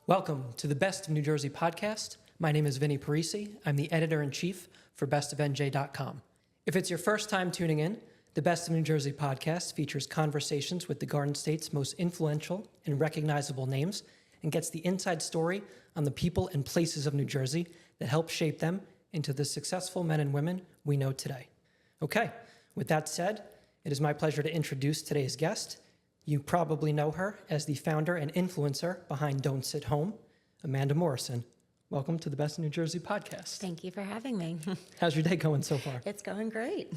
Welcome to the Best of New Jersey podcast. My name is Vinny Parisi. I'm the editor-in-chief for bestofnj.com. If it's your first time tuning in, the Best of New Jersey podcast features conversations with the Garden State's most influential and recognizable names and gets the inside story on the people and places of New Jersey that help shape them into the successful men and women we know today. Okay, with that said, it is my pleasure to introduce today's guest. You probably know her as the founder and influencer behind Don't Sit Home, Amanda Morrison. Welcome to the Best of New Jersey podcast. Thank you for having me. How's your day going so far? It's going great.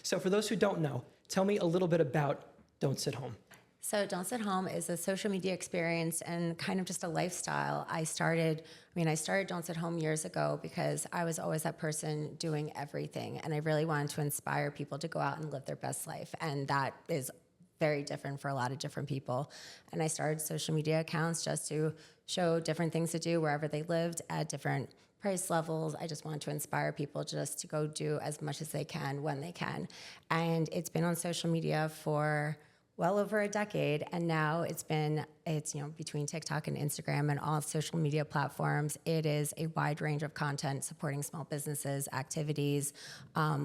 So for those who don't know, tell me a little bit about Don't Sit Home. So Don't Sit Home is a social media experience and kind of just a lifestyle. I started Don't Sit Home years ago because I was always that person doing everything. And I really wanted to inspire people to go out and live their best life. And that is very different for a lot of different people. And I started social media accounts just to show different things to do wherever they lived at different price levels. I just wanted to inspire people just to go do as much as they can when they can. And it's been on social media for well over a decade. And now it's between TikTok and Instagram and all social media platforms, it is a wide range of content supporting small businesses, activities,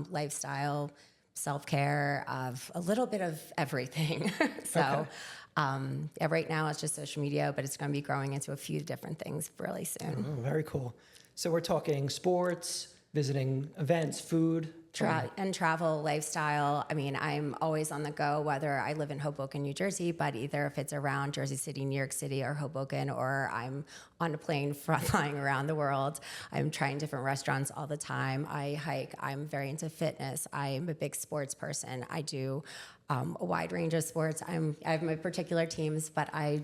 lifestyle, self-care, of a little bit of everything. Right now it's just social media, but it's going to be growing into a few different things really soon. Oh, very cool. So we're talking sports, visiting events, food. Travel, lifestyle. I mean, I'm always on the go, whether I live in Hoboken, New Jersey, but either if it's around Jersey City, New York City, or Hoboken, or I'm on a plane flying around the world. I'm trying different restaurants all the time. I hike. I'm very into fitness. I'm a big sports person. I do a wide range of sports. I have my particular teams, but I'm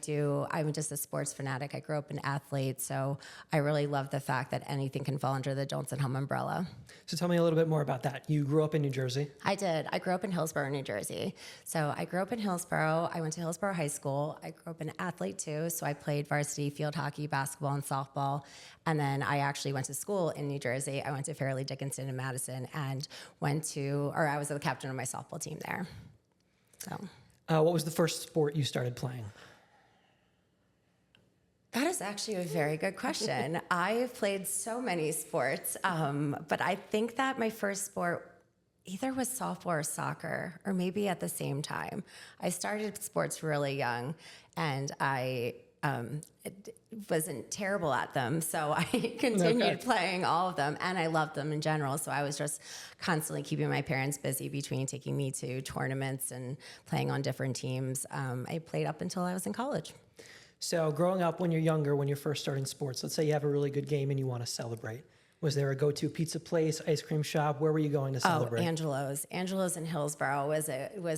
just a sports fanatic. I grew up an athlete, so I really love the fact that anything can fall under the Don't Sit Home umbrella. So tell me a little bit more about that. You grew up in New Jersey? I did. I grew up in Hillsborough, New Jersey. So I grew up in Hillsborough. I went to Hillsborough High School. I grew up an athlete too, so I played varsity field hockey, basketball, and softball. And then I actually went to school in New Jersey. I went to Fairleigh Dickinson in Madison and I was the captain of my softball team there. So, what was the first sport you started playing? That is actually a very good question. I've played so many sports, but I think that my first sport either was softball or soccer, or maybe at the same time. I started sports really young, and I wasn't terrible at them, so I continued playing all of them, and I loved them in general. So I was just constantly keeping my parents busy between taking me to tournaments and playing on different teams. I played up until I was in college. So growing up when you're younger, when you're first starting sports, let's say you have a really good game and you want to celebrate. Was there a go-to pizza place, ice cream shop? Where were you going to celebrate? Oh, Angelo's. Angelo's in Hillsborough was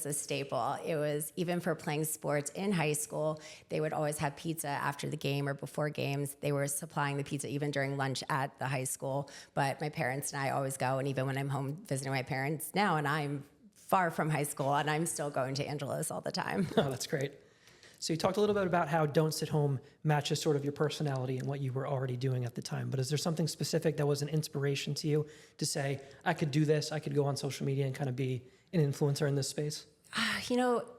a staple. It was, even for playing sports in high school, they would always have pizza after the game or before games. They were supplying the pizza even during lunch at the high school. But my parents and I always go, and even when I'm home visiting my parents now, and I'm far from high school, and I'm still going to Angelo's all the time. Oh, that's great. So you talked a little bit about how Don't Sit Home matches sort of your personality and what you were already doing at the time. But is there something specific that was an inspiration to you to say, I could do this, I could go on social media and kind of be an influencer in this space?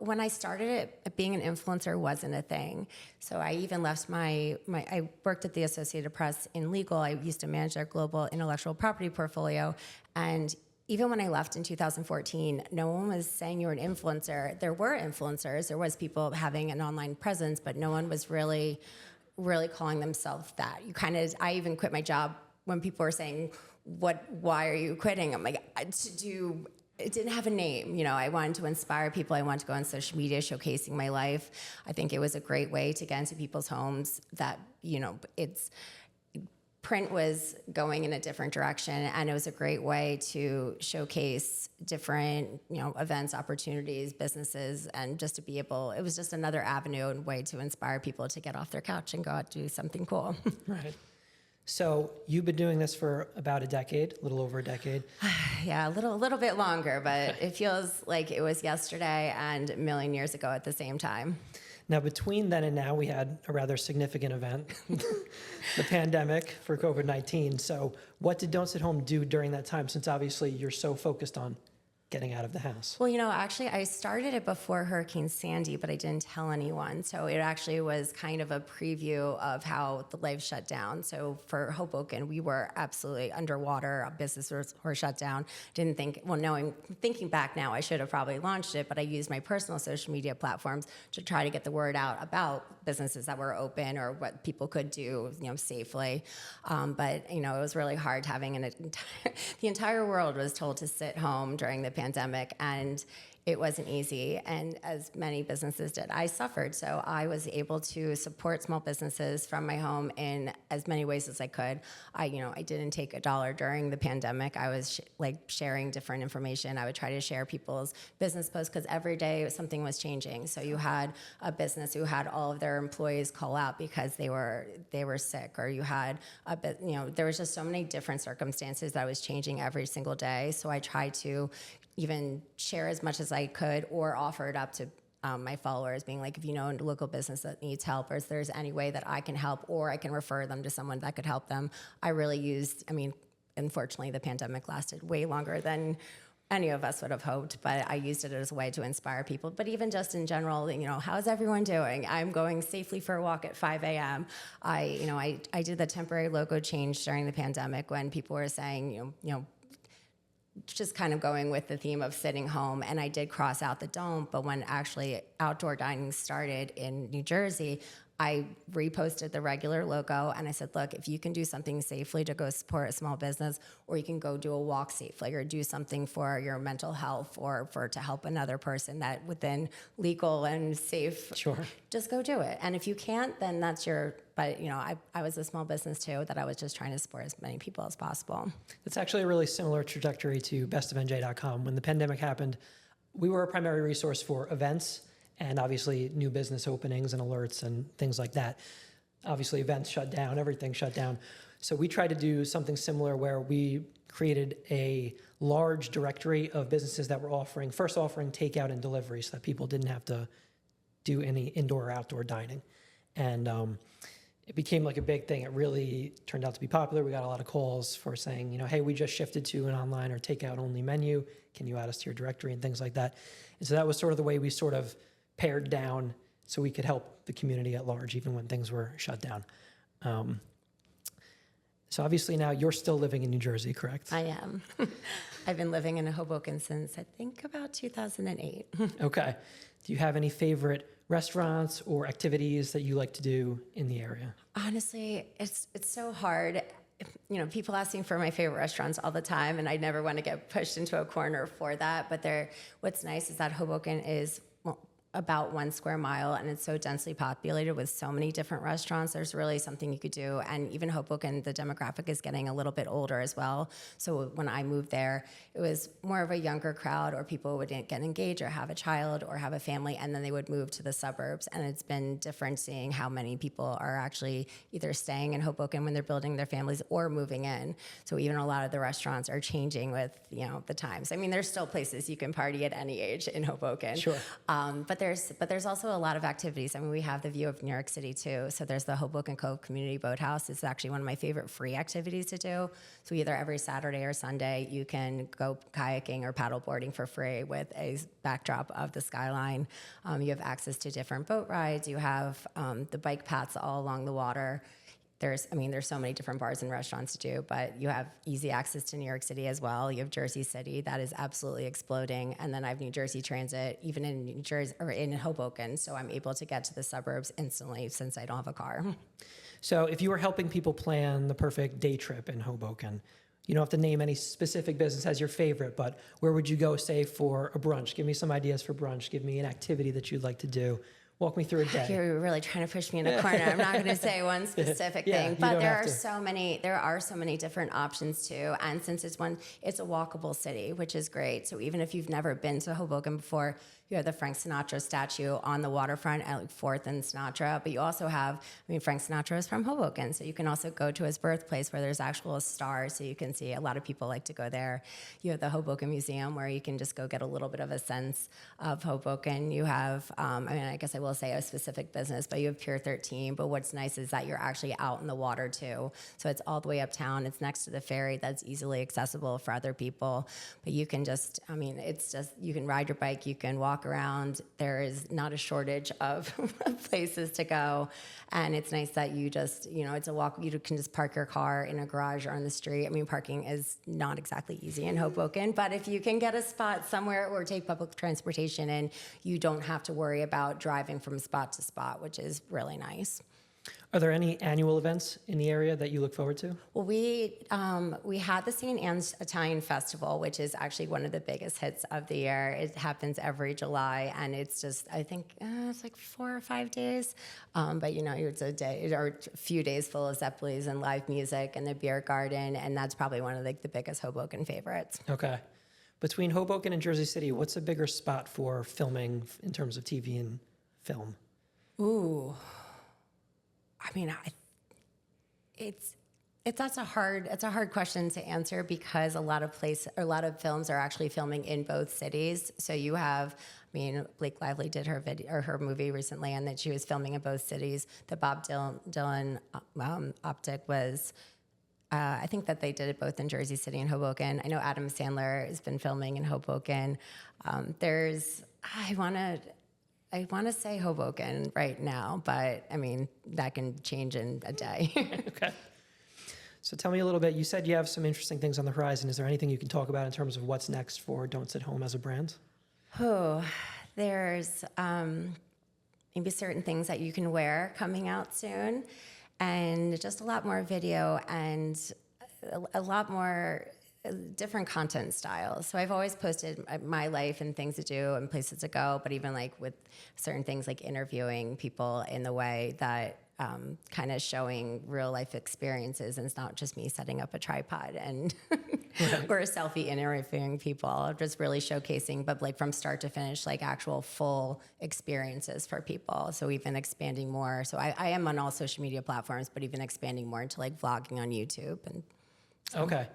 When I started it, being an influencer wasn't a thing. So I even left I worked at the Associated Press in legal. I used to manage their global intellectual property portfolio. And even when I left in 2014, no one was saying you were an influencer. There were influencers. There was people having an online presence, but no one was really calling themselves that. I even quit my job when people were saying, why are you quitting? I'm like, it didn't have a name. I wanted to inspire people. I wanted to go on social media showcasing my life. I think it was a great way to get into people's homes that, print was going in a different direction, and it was a great way to showcase different, events, opportunities, businesses, and just to be able, it was just another avenue and way to inspire people to get off their couch and go out and do something cool. Right. So you've been doing this for about a little over a decade. Yeah, a little bit longer, but it feels like it was yesterday and a million years ago at the same time. Now, between then and now, we had a rather significant event, the pandemic for COVID-19. So what did Don't Sit Home do during that time, since obviously you're so focused on getting out of the house? Well, actually, I started it before Hurricane Sandy, but I didn't tell anyone. So it actually was kind of a preview of how the life shut down. So for Hoboken, we were absolutely underwater. Our businesses were shut down. Didn't think, thinking back now, I should have probably launched it, but I used my personal social media platforms to try to get the word out about businesses that were open or what people could do, safely. But it was really hard having the entire world was told to sit home during the pandemic, and it wasn't easy. And as many businesses did, I suffered. So I was able to support small businesses from my home in as many ways as I could. I didn't take a dollar during the pandemic. I was sharing different information. I would try to share people's business posts because every day something was changing. So you had a business who had all of their employees call out because they were sick, or you had there was just so many different circumstances that was changing every single day. So I tried to even share as much as I could or offer it up to my followers, being like, if you know a local business that needs help, or if there's any way that I can help or I can refer them to someone that could help them. I really unfortunately, the pandemic lasted way longer than any of us would have hoped, but I used it as a way to inspire people. But even just in general, how's everyone doing? I'm going safely for a walk at 5 a.m. I did the temporary logo change during the pandemic when people were saying, just kind of going with the theme of sitting home. And I did cross out the dome, but when actually outdoor dining started in New Jersey, I reposted the regular logo and I said, look, if you can do something safely to go support a small business, or you can go do a walk safely or do something for your mental health or to help another person that within legal and safe, Sure. Just go do it. And if you can't, then that's but I was a small business too, that I was just trying to support as many people as possible. It's actually a really similar trajectory to bestofnj.com. When the pandemic happened, we were a primary resource for events and obviously new business openings and alerts and things like that. Obviously events shut down, everything shut down. So we tried to do something similar where we created a large directory of businesses that were offering takeout and delivery so that people didn't have to do any indoor or outdoor dining. And it became like a big thing. It really turned out to be popular. We got a lot of calls for saying, hey, we just shifted to an online or takeout only menu. Can you add us to your directory and things like that? And so that was sort of the way we sort of pared down so we could help the community at large, even when things were shut down. So obviously now you're still living in New Jersey, correct? I am. I've been living in Hoboken since I think about 2008. Okay. Do you have any favorite restaurants or activities that you like to do in the area? Honestly, it's so hard. People ask me for my favorite restaurants all the time, and I never want to get pushed into a corner for that. But what's nice is that Hoboken is about 1 square mile, and it's so densely populated with so many different restaurants. There's really something you could do. And even Hoboken, the demographic is getting a little bit older as well. So when I moved there, it was more of a younger crowd, or people would get engaged or have a child or have a family, and then they would move to the suburbs. And it's been different seeing how many people are actually either staying in Hoboken when they're building their families or moving in. So even a lot of the restaurants are changing with, the times. There's still places you can party at any age in Hoboken. Sure. But there's also a lot of activities. We have the view of New York City too. So there's the Hoboken Cove Community Boathouse. It's actually one of my favorite free activities to do. So either every Saturday or Sunday, you can go kayaking or paddleboarding for free with a backdrop of the skyline. You have access to different boat rides. You have the bike paths all along the water. There's so many different bars and restaurants to do, but you have easy access to New York City as well. You have Jersey City, that is absolutely exploding. And then I have New Jersey Transit, even in New Jersey or in Hoboken. So I'm able to get to the suburbs instantly since I don't have a car. So if you were helping people plan the perfect day trip in Hoboken, you don't have to name any specific business as your favorite, but where would you go, say, for a brunch? Give me some ideas for brunch. Give me an activity that you'd like to do. Walk me through a day. You're really trying to push me in a corner. I'm not going to say one specific thing, but there are so many different options too. And since it's a walkable city, which is great. So even if you've never been to Hoboken before, you have the Frank Sinatra statue on the waterfront at 4th and Sinatra, but you also have, Frank Sinatra is from Hoboken, so you can also go to his birthplace where there's actual stars, so you can see. A lot of people like to go there. You have the Hoboken Museum where you can just go get a little bit of a sense of Hoboken. You have, I guess I will will say a specific business, but you have Pier 13. But what's nice is that you're actually out in the water too. So it's all the way uptown. It's next to the ferry that's easily accessible for other people. But you can just, I mean, it's just, you can ride your bike, you can walk around. There is not a shortage of places to go. And it's nice that you just, you know, it's a walk, you can just park your car in a garage or on the street. I mean, parking is not exactly easy in Hoboken, but if you can get a spot somewhere or take public transportation, and you don't have to worry about driving from spot to spot, which is really nice. Are there any annual events in the area that you look forward to? Well, we had the St. Anne's Italian Festival, which is actually one of the biggest hits of the year. It happens every July, and it's just, I think it's like 4 or 5 days. But you know, it's a day or a few days full of Zeppelis and live music and the beer garden, and that's probably one of like the biggest Hoboken favorites. Okay. Between Hoboken and Jersey City, what's a bigger spot for filming in terms of TV and film? Ooh. I mean, that's a hard question to answer, because a lot of films are actually filming in both cities. So you have, I mean, Blake Lively did her movie recently, and that she was filming in both cities. The Bob Dylan optic was, I think that they did it both in Jersey City and Hoboken. I know Adam Sandler has been filming in Hoboken. I want to say Hoboken right now, but I mean, that can change in a day. Okay. So tell me a little bit. You said you have some interesting things on the horizon. Is there anything you can talk about in terms of what's next for Don't Sit Home as a brand? Oh, there's maybe certain things that you can wear coming out soon, and just a lot more video and a lot more different content styles. So I've always posted my life and things to do and places to go, but even like with certain things like interviewing people in the way that kind of showing real life experiences, and it's not just me setting up a tripod and or a selfie interviewing people, just really showcasing, but like from start to finish, like actual full experiences for people. So even expanding more. So I am on all social media platforms, but even expanding more into like vlogging on YouTube. And so. Okay.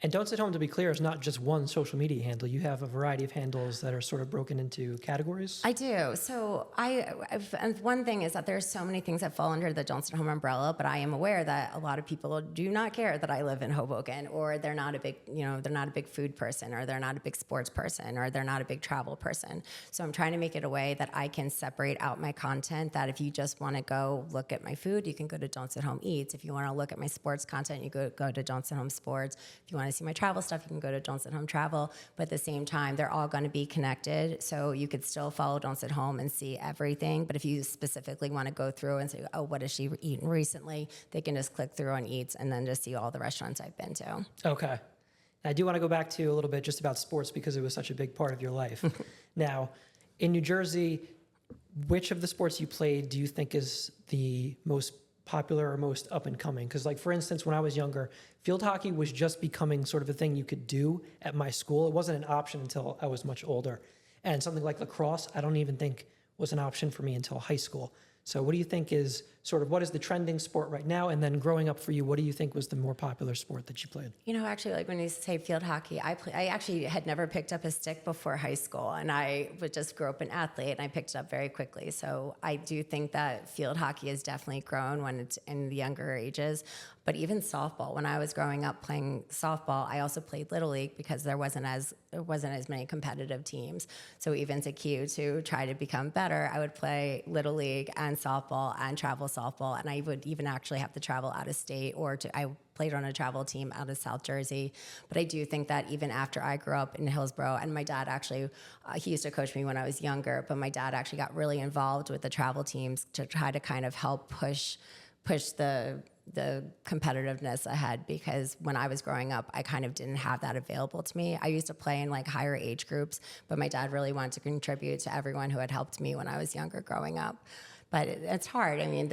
And Don't Sit Home, to be clear, is not just one social media handle. You have a variety of handles that are sort of broken into categories. I do. So and one thing is that there's so many things that fall under the Don't Sit Home umbrella, but I am aware that a lot of people do not care that I live in Hoboken, or they're not a big food person, or they're not a big sports person, or they're not a big travel person. So I'm trying to make it a way that I can separate out my content, that if you just want to go look at my food, you can go to Don't Sit Home Eats. If you want to look at my sports content, you go to Don't Sit Home Sports. If you want to see my travel stuff, you can go to Don't Sit Home Travel. But at the same time, they're all going to be connected, so you could still follow Don't Sit Home and see everything. But if you specifically want to go through and say, oh, what has she eaten recently, they can just click through on Eats and then just see all the restaurants I've been to. Okay. I do want to go back to a little bit just about sports, because it was such a big part of your life. Now, in New Jersey, which of the sports you played do you think is the most popular or most up and coming? Because like, for instance, when I was younger, field hockey was just becoming sort of a thing you could do at my school. It wasn't an option until I was much older. And something like lacrosse, I don't even think was an option for me until high school. So what do you think is sort of, what is the trending sport right now? And then growing up for you, what do you think was the more popular sport that you played? You know, actually, like when you say field hockey, I actually had never picked up a stick before high school, and I would just grow up an athlete, and I picked it up very quickly. So I do think that field hockey has definitely grown when it's in the younger ages. But even softball, when I was growing up playing softball, I also played Little League, because there wasn't as many competitive teams. So even to try to become better, I would play Little League and softball and travel softball, and I would even actually have to travel out of state, I played on a travel team out of South Jersey. But I do think that even after I grew up in Hillsborough, and my dad actually, he used to coach me when I was younger, but my dad actually got really involved with the travel teams to try to kind of help push the competitiveness ahead, because when I was growing up, I kind of didn't have that available to me. I used to play in like higher age groups, but my dad really wanted to contribute to everyone who had helped me when I was younger growing up. But it's hard. I mean,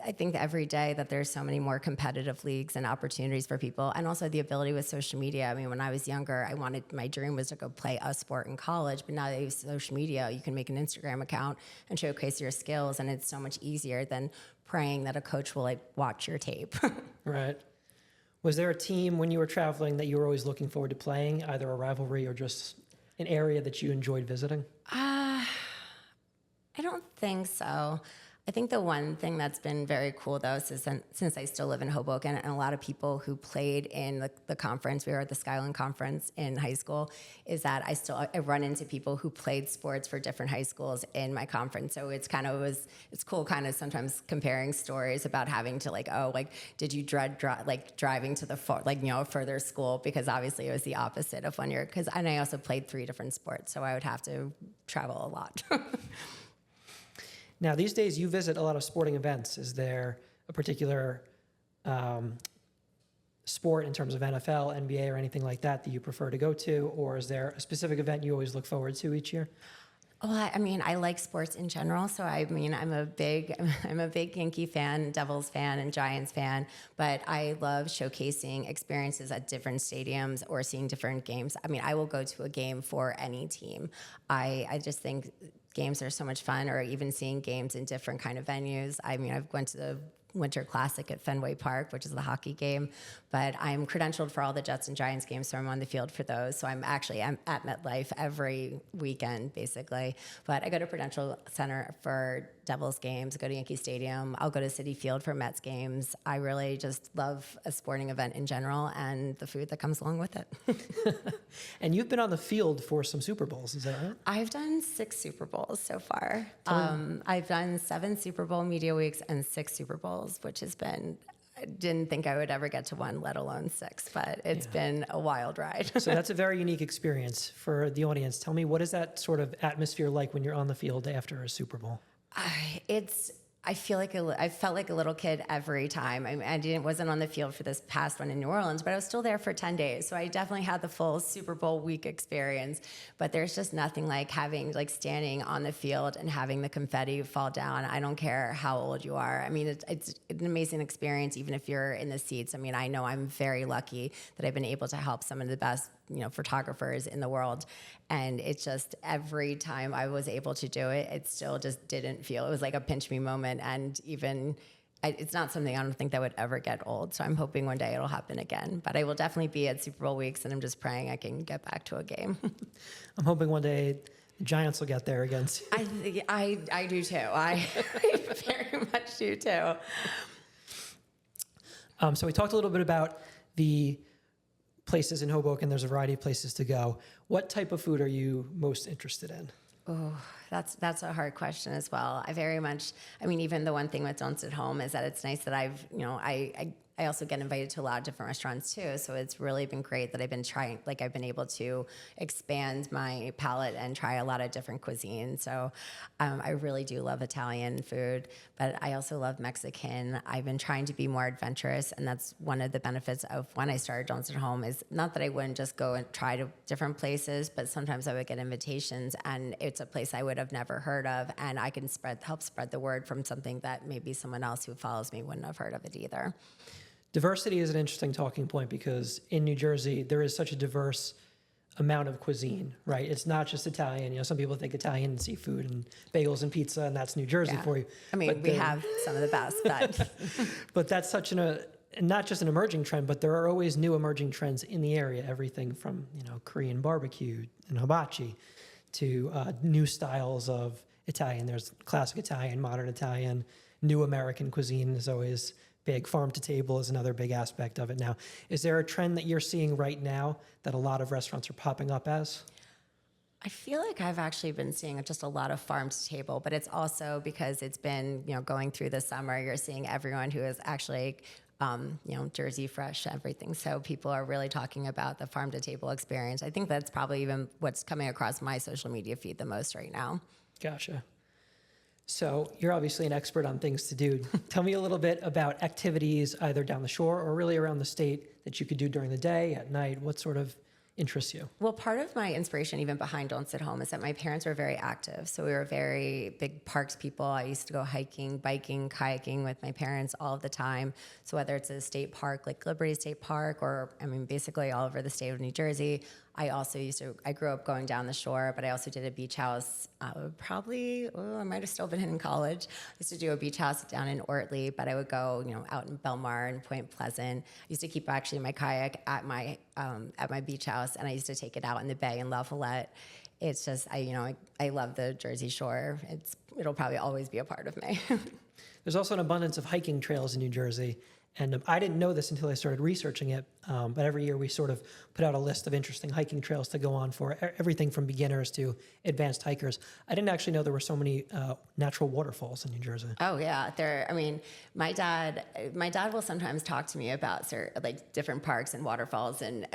I think every day that there's so many more competitive leagues and opportunities for people, and also the ability with social media. I mean, when I was younger, my dream was to go play a sport in college, but now that you have social media, you can make an Instagram account and showcase your skills, and it's so much easier than praying that a coach will like watch your tape. Right. Was there a team when you were traveling that you were always looking forward to playing, either a rivalry or just an area that you enjoyed visiting? I don't think so. I think the one thing that's been very cool, though, since I still live in Hoboken, and a lot of people who played in the conference, we were at the Skyline Conference in high school, is that I run into people who played sports for different high schools in my conference. So it's cool kind of sometimes comparing stories about having to did you dread driving to the further school, because obviously it was the opposite of when and I also played 3 different sports, so I would have to travel a lot. Now, these days you visit a lot of sporting events. Is there a particular sport in terms of NFL, NBA, or anything like that you prefer to go to? Or is there a specific event you always look forward to each year? Well, I mean, I like sports in general. So I'm a big Yankee fan, Devils fan, and Giants fan. But I love showcasing experiences at different stadiums or seeing different games. I mean, I will go to a game for any team. I just think games are so much fun, or even seeing games in different kind of venues. I mean, I've went to the Winter Classic at Fenway Park, which is the hockey game, but I'm credentialed for all the Jets and Giants games, so I'm on the field for those. So I'm at MetLife every weekend, basically. But I go to Prudential Center for Devils games, go to Yankee Stadium. I'll go to Citi Field for Mets games. I really just love a sporting event in general and the food that comes along with it. And you've been on the field for some Super Bowls, is that right? I've done 6 Super Bowls so far. I've done 7 Super Bowl media weeks and 6 Super Bowls, which has been, I didn't think I would ever get to 1, let alone 6, but it's been a wild ride. So that's a very unique experience for the audience. Tell me, what is that sort of atmosphere like when you're on the field after a Super Bowl? I felt like a little kid every time. I mean, wasn't on the field for this past one in New Orleans, but I was still there for 10 days. So I definitely had the full Super Bowl week experience. But there's just nothing like standing on the field and having the confetti fall down. I don't care how old you are. I mean, it's an amazing experience, even if you're in the seats. I mean, I know I'm very lucky that I've been able to help some of the best photographers in the world. And it's just every time I was able to do it, it still just didn't feel, it was like a pinch me moment. And it's not something I don't think that would ever get old. So I'm hoping one day it'll happen again. But I will definitely be at Super Bowl weeks, and I'm just praying I can get back to a game. I'm hoping one day the Giants will get there again. I do too. I very much do too. So we talked a little bit about the places in Hoboken. There's a variety of places to go. What type of food are you most interested in? Oh, that's a hard question as well. Even the one thing with Don't Sit Home is that it's nice that I also get invited to a lot of different restaurants too. So it's really been great that I've been able to expand my palate and try a lot of different cuisines. So I really do love Italian food, but I also love Mexican. I've been trying to be more adventurous, and that's one of the benefits of when I started Don't Sit Home, is not that I wouldn't just go and try to different places, but sometimes I would get invitations and it's a place I would have never heard of, and I can help spread the word from something that maybe someone else who follows me wouldn't have heard of it either. Diversity is an interesting talking point, because in New Jersey, there is such a diverse amount of cuisine, right? It's not just Italian. Some people think Italian and seafood and bagels and pizza, and that's New Jersey for you. I mean, we have some of the best, but... But that's not just an emerging trend, but there are always new emerging trends in the area. Everything from, Korean barbecue and hibachi to new styles of Italian. There's classic Italian, modern Italian, new American cuisine is always big. Farm to table is another big aspect of it now. Is there a trend that you're seeing right now that a lot of restaurants are popping up as? I feel like I've actually been seeing just a lot of farm to table, but it's also because it's been, going through the summer, you're seeing everyone who is actually, Jersey fresh, everything. So people are really talking about the farm to table experience. I think that's probably even what's coming across my social media feed the most right now. Gotcha. So you're obviously an expert on things to do. Tell me a little bit about activities either down the shore or really around the state that you could do during the day, at night. What sort of interests you? Well, part of my inspiration even behind Don't Sit Home is that my parents were very active. So we were very big parks people. I used to go hiking, biking, kayaking with my parents all of the time. So whether it's a state park like Liberty State Park or, basically all over the state of New Jersey, I grew up going down the shore, but I also did a beach house. I might have still been in college. I used to do a beach house down in Ortley, but I would go, out in Belmar and Point Pleasant. I used to keep actually my kayak at my beach house, and I used to take it out in the bay in La Follette. It's just, I love the Jersey Shore. It'll probably always be a part of me. There's also an abundance of hiking trails in New Jersey. And I didn't know this until I started researching it, but every year we sort of put out a list of interesting hiking trails to go on for everything from beginners to advanced hikers. I didn't actually know there were so many natural waterfalls in New Jersey. Oh yeah, my dad will sometimes talk to me about different parks and waterfalls, and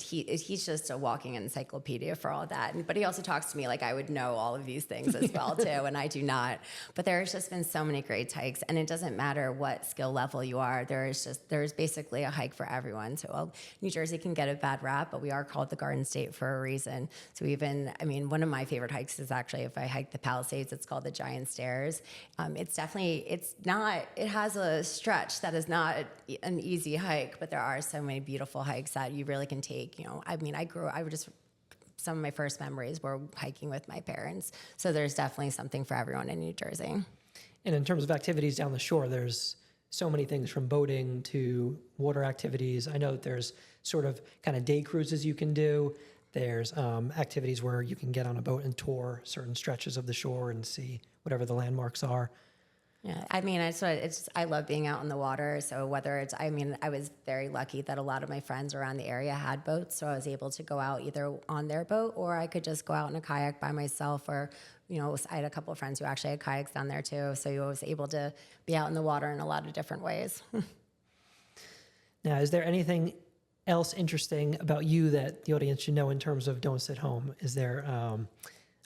he's just a walking encyclopedia for all that. But he also talks to me like I would know all of these things as well too, and I do not. But there's just been so many great hikes, and it doesn't matter what skill level you are. There's basically a hike for everyone. So New Jersey can get a bad rap, but we are called the Garden State for a reason. So one of my favorite hikes is actually if I hike the Palisades, it's called the Giant Stairs. It has a stretch that is not an easy hike, but there are so many beautiful hikes that you really can take. Some of my first memories were hiking with my parents. So there's definitely something for everyone in New Jersey. And in terms of activities down the shore, there's so many things from boating to water activities. I know that there's sort of kind of day cruises you can do. There's activities where you can get on a boat and tour certain stretches of the shore and see whatever the landmarks are. Yeah, I love being out on the water. So I was very lucky that a lot of my friends around the area had boats, so I was able to go out either on their boat or I could just go out in a kayak by myself. Or, I had a couple of friends who actually had kayaks down there too. So you was able to be out in the water in a lot of different ways. Now, is there anything else interesting about you that the audience should know in terms of Don't Sit Home? Is there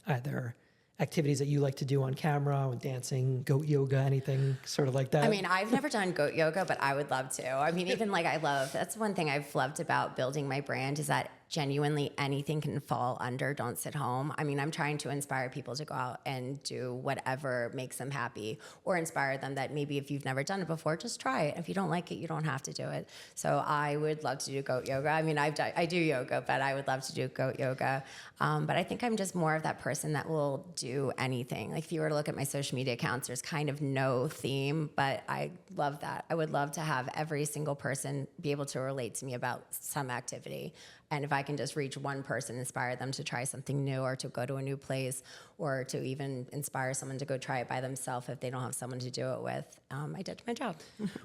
either activities that you like to do on camera, dancing, goat yoga, anything sort of like that? I've never done goat yoga, but I would love to. That's one thing I've loved about building my brand is that genuinely anything can fall under Don't Sit Home. I'm trying to inspire people to go out and do whatever makes them happy, or inspire them that maybe if you've never done it before, just try it. If you don't like it, you don't have to do it. So I would love to do goat yoga. I do yoga, but I would love to do goat yoga. But I think I'm just more of that person that will do anything. Like if you were to look at my social media accounts, there's kind of no theme, but I love that. I would love to have every single person be able to relate to me about some activity. And if I can just reach one person, inspire them to try something new or to go to a new place or to even inspire someone to go try it by themselves if they don't have someone to do it with, I did my job.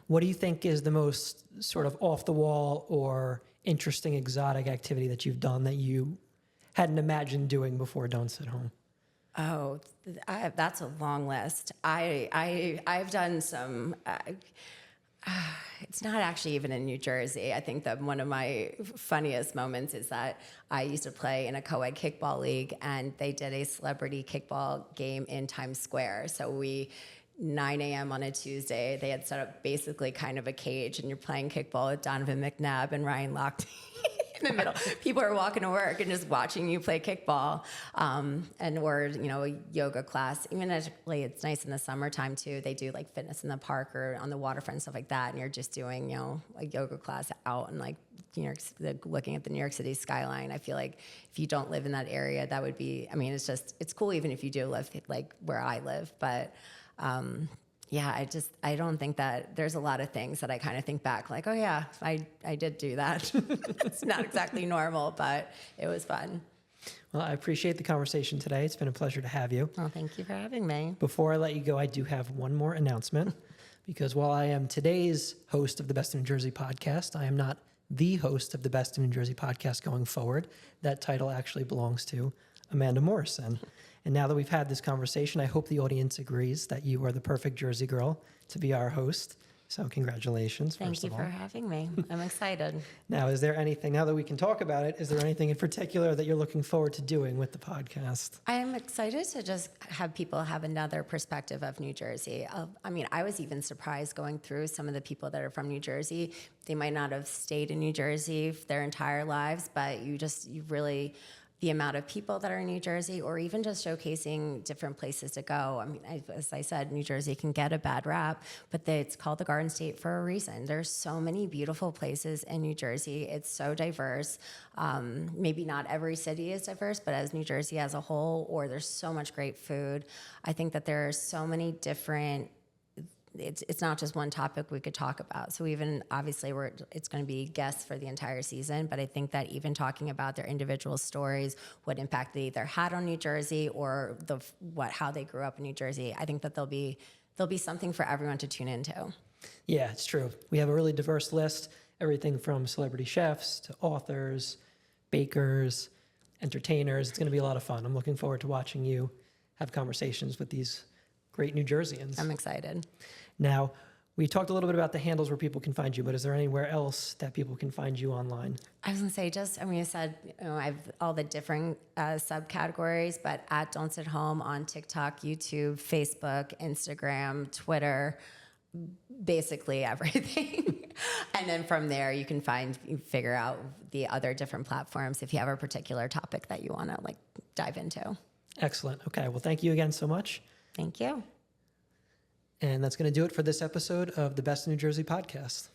What do you think is the most sort of off the wall or interesting exotic activity that you've done that you hadn't imagined doing before Don't Sit Home? Oh, that's a long list. I've done some... it's not actually even in New Jersey. I think that one of my funniest moments is that I used to play in a co-ed kickball league, and they did a celebrity kickball game in Times Square. So 9 a.m. on a Tuesday, they had set up basically kind of a cage, and you're playing kickball with Donovan McNabb and Ryan Lochte. In the middle, people are walking to work and just watching you play kickball, or a yoga class. Even actually, it's nice in the summertime too. They do like fitness in the park or on the waterfront and stuff like that, and you're just doing a yoga class out and looking at the New York City skyline. I feel like if you don't live in that area, that would be. It's cool even if you do live like where I live, but. Yeah, I don't think that there's a lot of things that I kind of think back like, oh yeah, I did do that. It's not exactly normal, but it was fun. Well, I appreciate the conversation today. It's been a pleasure to have you. Well, thank you for having me. Before I let you go, I do have one more announcement because while I am today's host of the Best of New Jersey podcast, I am not the host of the Best of New Jersey podcast going forward. That title actually belongs to Amanda Morrison. And now that we've had this conversation, I hope the audience agrees that you are the perfect Jersey girl to be our host. So congratulations, Thank you for having me. I'm excited. Now, is there anything, now that we can talk about it, is there anything in particular that you're looking forward to doing with the podcast? I am excited to just have people have another perspective of New Jersey. I was even surprised going through some of the people that are from New Jersey. They might not have stayed in New Jersey their entire lives, but you really the amount of people that are in New Jersey, or even just showcasing different places to go. I mean, as I said, New Jersey can get a bad rap, but it's called the Garden State for a reason. There's so many beautiful places in New Jersey. It's so diverse. Maybe not every city is diverse, but as New Jersey as a whole, or there's so much great food. I think that there are so many different, it's not just one topic we could talk about. So even obviously it's going to be guests for the entire season, but I think that even talking about their individual stories, what impact they either had on New Jersey or how they grew up in New Jersey, I think that there'll be something for everyone to tune into. Yeah, it's true. We have a really diverse list, everything from celebrity chefs to authors, bakers, entertainers. It's going to be a lot of fun. I'm looking forward to watching you have conversations with these great New Jerseyans. I'm excited. Now, we talked a little bit about the handles where people can find you, but is there anywhere else that people can find you online? I was going to say, I said, I have all the different subcategories, but at Don't Sit Home on TikTok, YouTube, Facebook, Instagram, Twitter, basically everything. And then from there, you can figure out the other different platforms if you have a particular topic that you want to dive into. Excellent. Okay. Well, thank you again so much. Thank you. And that's going to do it for this episode of the Best of New Jersey podcast.